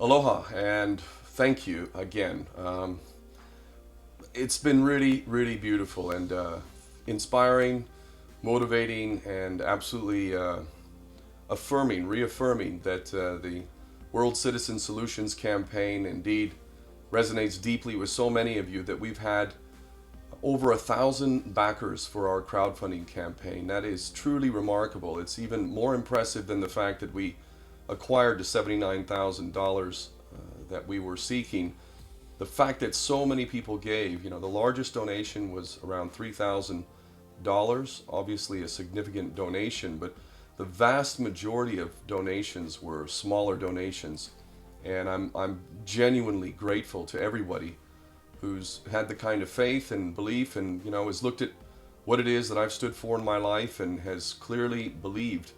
Aloha and thank you again. It's been really, really beautiful and inspiring, motivating, and absolutely reaffirming that the World Citizen Solutions campaign indeed resonates deeply with so many of you that we've had over 1,000 backers for our crowdfunding campaign. That is truly remarkable. It's even more impressive than the fact that we acquired the $79,000 that we were seeking. The fact that so many people gave, the largest donation was around $3,000, obviously a significant donation, but the vast majority of donations were smaller donations. And I'm genuinely grateful to everybody who's had the kind of faith and belief and has looked at what it is that I've stood for in my life and has clearly believed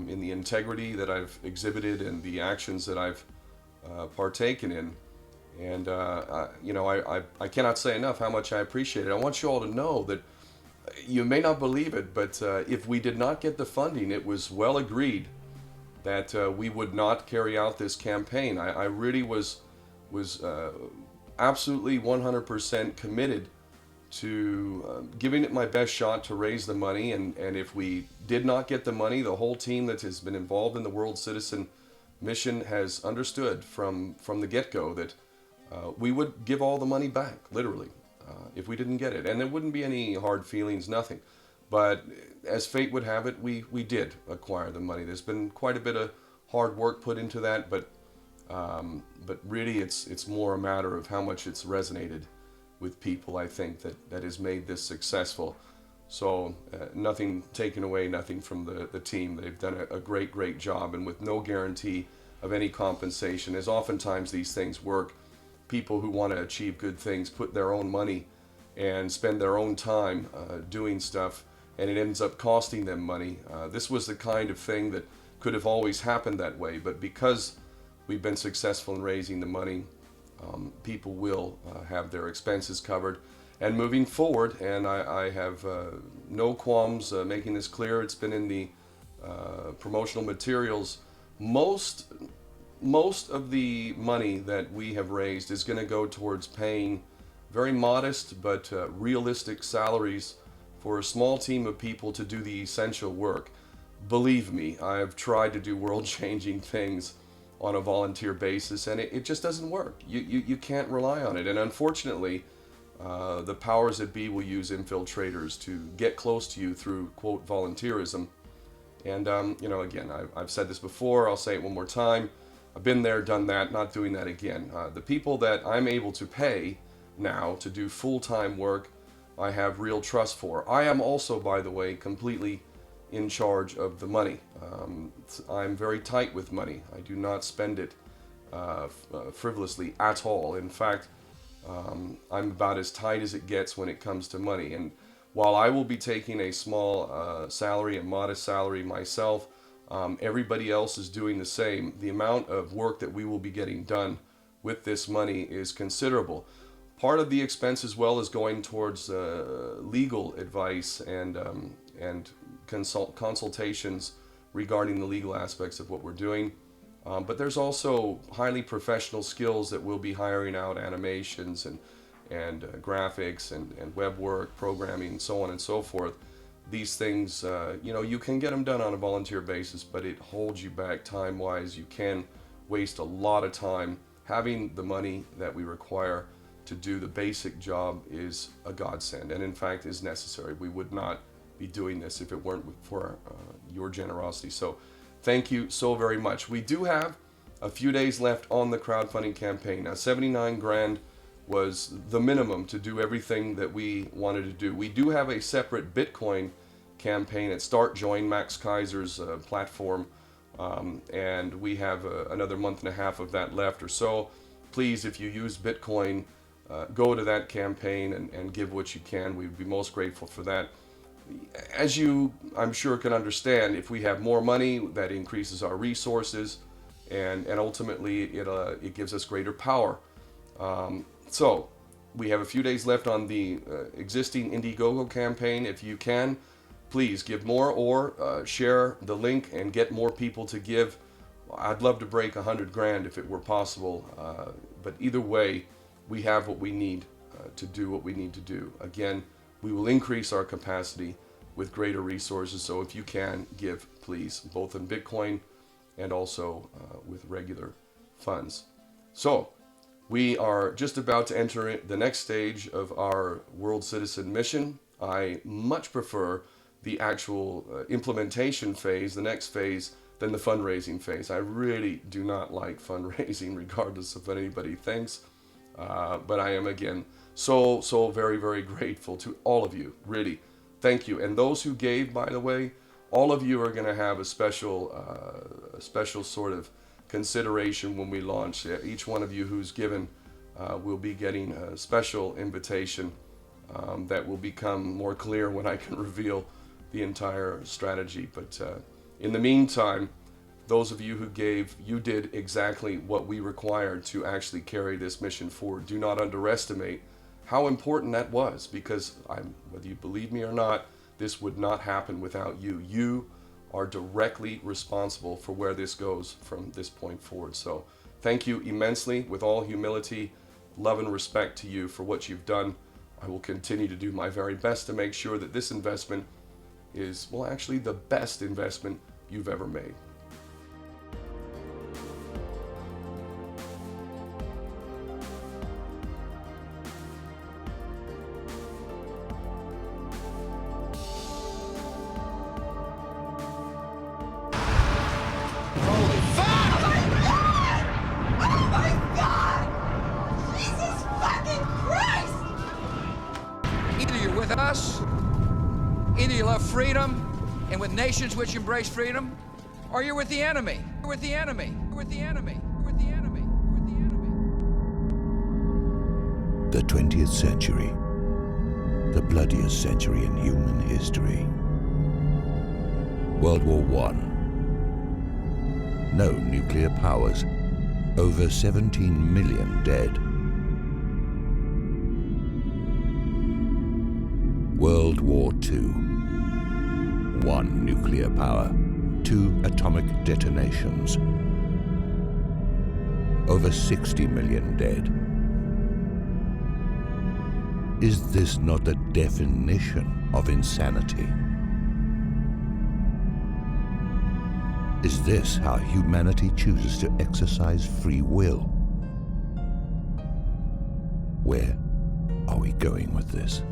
in the integrity that I've exhibited and the actions that I've partaken in. And I cannot say enough how much I appreciate it. I want you all to know that you may not believe it, but if we did not get the funding, it was well agreed that we would not carry out this campaign. I really was absolutely 100% committed to giving it my best shot to raise the money. And if we did not get the money, the whole team that has been involved in the World Citizen mission has understood from the get-go that we would give all the money back, literally, if we didn't get it. And there wouldn't be any hard feelings, nothing. But as fate would have it, we did acquire the money. There's been quite a bit of hard work put into that, but really it's more a matter of how much it's resonated with people, I think, that has made this successful. So nothing taken away, nothing from the team. They've done a great job, and with no guarantee of any compensation, as oftentimes these things work. People who want to achieve good things put their own money and spend their own time doing stuff, and it ends up costing them money. This was the kind of thing that could have always happened that way, but because we've been successful in raising the money, people will have their expenses covered. And moving forward, and I have no qualms making this clear, it's been in the promotional materials. Most of the money that we have raised is going to go towards paying very modest but realistic salaries for a small team of people to do the essential work. Believe me, I've tried to do world changing things on a volunteer basis, and it just doesn't work. You can't rely on it. And unfortunately, the powers that be will use infiltrators to get close to you through, quote, volunteerism. And, again, I've said this before, I'll say it one more time. I've been there, done that, not doing that again. The people that I'm able to pay now to do full-time work, I have real trust for. I am also, by the way, completely in charge of the money. I'm very tight with money. I do not spend it frivolously at all. In fact, I'm about as tight as it gets when it comes to money. And while I will be taking a small salary, a modest salary myself, everybody else is doing the same. The amount of work that we will be getting done with this money is considerable. Part of the expense as well is going towards legal advice and consultations regarding the legal aspects of what we're doing. But there's also highly professional skills that we'll be hiring out, animations and graphics and web work, programming, so on and so forth. These things, you can get them done on a volunteer basis, but it holds you back time-wise. You can waste a lot of time. Having the money that we require to do the basic job is a godsend, and in fact is necessary. We would not be doing this if it weren't for your generosity. So thank you so very much. We do have a few days left on the crowdfunding campaign. Now, 79 grand was the minimum to do everything that we wanted to do. We do have a separate Bitcoin campaign at Start Join, Max Kaiser's platform, and we have another month and a half of that left or so. Please, if you use Bitcoin, go to that campaign and give what you can. We would be most grateful for that. As you, I'm sure, can understand, if we have more money, that increases our resources, and ultimately it gives us greater power. So we have a few days left on the existing Indiegogo campaign. If you can, please give more or share the link and get more people to give. I'd love to break 100 grand if it were possible, but either way, we have what we need to do what we need to do. Again, we will increase our capacity with greater resources, so if you can, give, please, both in Bitcoin and also with regular funds. So, we are just about to enter the next stage of our Worldcitizen mission. I much prefer the actual implementation phase, the next phase, than the fundraising phase. I really do not like fundraising, regardless of what anybody thinks. But I am, again, so very, very grateful to all of you. Really, thank you. And those who gave, by the way, all of you are going to have a special sort of consideration when we launch. Each one of you who's given will be getting a special invitation that will become more clear when I can reveal the entire strategy. But in the meantime, those of you who gave, you did exactly what we required to actually carry this mission forward. Do not underestimate how important that was, because whether you believe me or not, this would not happen without you. You are directly responsible for where this goes from this point forward. So thank you immensely, with all humility, love and respect to you for what you've done. I will continue to do my very best to make sure that this investment is, well, actually the best investment you've ever made. With us, either you love freedom and with nations which embrace freedom, or you're with the enemy. You're with the enemy. You're with the enemy. You're with the enemy. You're with the enemy. The 20th century, the bloodiest century in human history. World War I. No nuclear powers. Over 17 million dead. World War II. 1 nuclear power, 2 atomic detonations. Over 60 million dead. Is this not the definition of insanity? Is this how humanity chooses to exercise free will? Where are we going with this?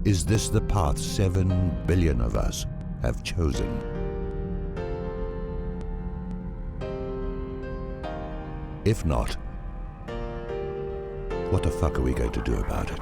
Is this the path 7 billion of us have chosen? If not, what the fuck are we going to do about it?